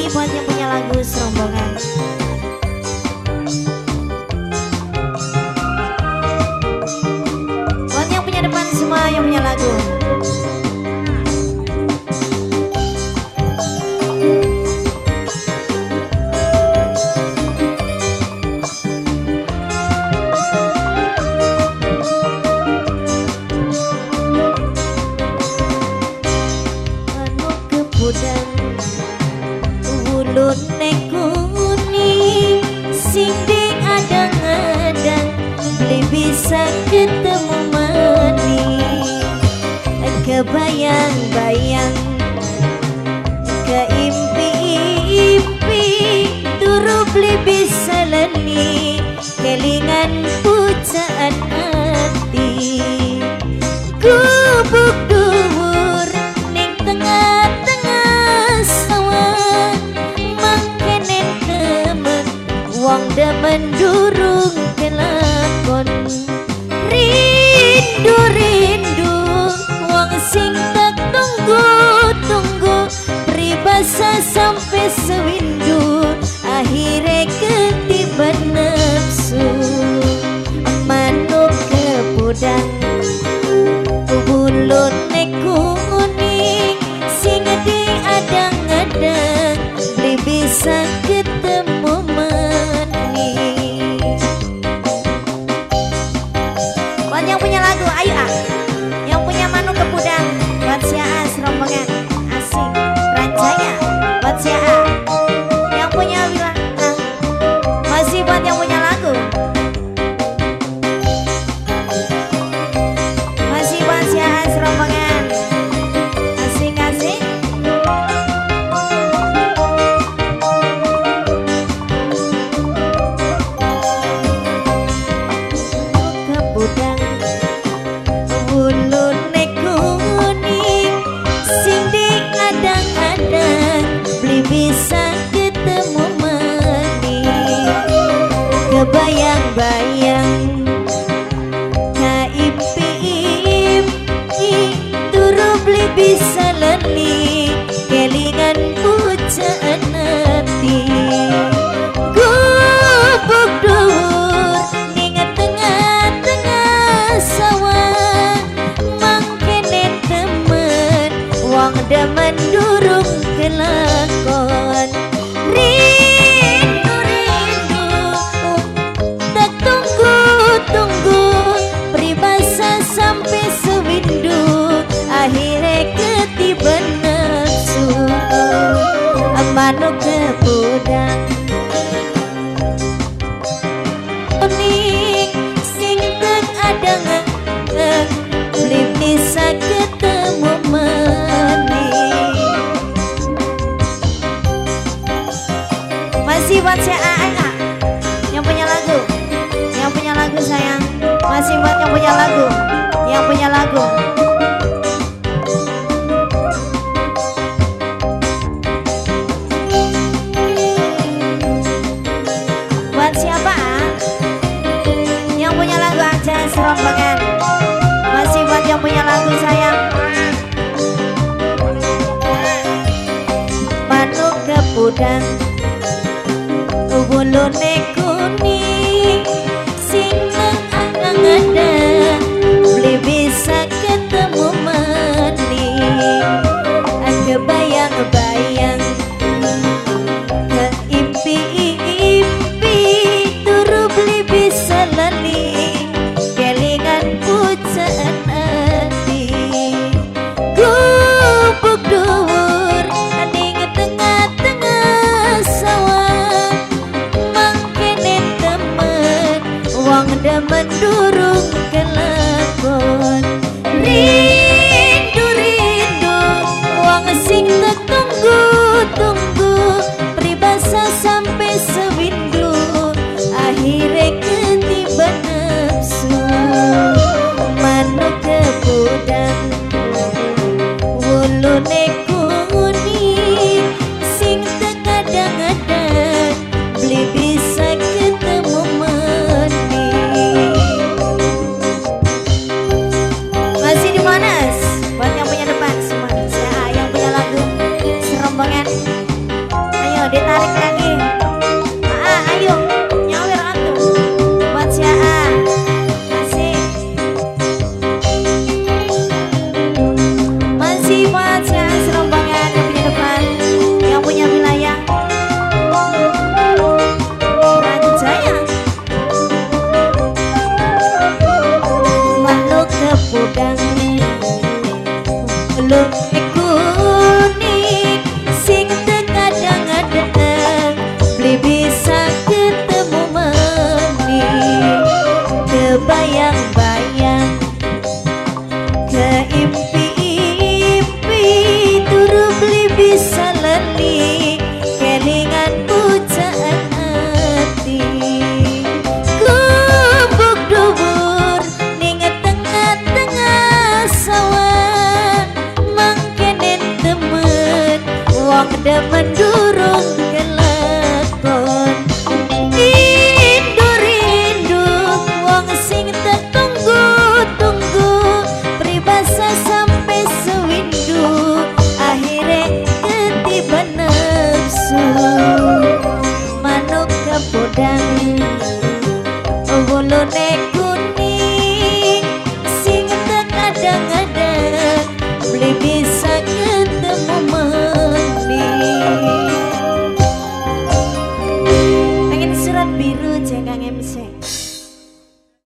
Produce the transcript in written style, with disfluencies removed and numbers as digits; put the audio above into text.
Masih buat yang punya lagu serombongan. Buat yang punya depan semua yang punya lagu. Ulun nekuni sing ding adang-adang beli bisa ketemu mani kebayang-bayang keimpi-impi turu beli bisa leni kelingan pujaan hati gubuk dhuwur ning tengah-tengah sawah mangkene temen wong demen durung kelakon rindu-rindu wong sing tak tunggu-tunggu peribasa sampai sewindu akhirnya ketiban nafsu manuk kepudang bulut nekuni sing diadang-adang beli bisa ketemu mani. Buat yang punya lagu ayo yang punya manuk kepudang buat si A serombongan asik rancanya buat si A yang punya bilang masih buat yang punya lagu. Bisa ketemu mani kebayang-bayang kaimpi-impi turu beli bisa leni kelingan pujaan hati gubuk dhuwur ning tengah-tengah sawah mangkene temen wong demen durung kelakon rindu-rindu tak tunggu-tunggu peribasa sampai sewindu akhirnya ketiban nafsu manuk kepudang unik sing tak adang-adang beli bisa ketemu mani. Masih buat si A yang punya lagu sayang masih buat yang punya lagu buat siapa yang punya lagu aja serombongan masih buat yang punya lagu sayang manuk kepudang bulu nekuni sing adang-adang beli bisa ketemu mani kebayang-bayang keimpi-impi turu beli bisa lali kelingan pujaan hati gubuk dhuwur ning tengah-tengah sawah wong demen durung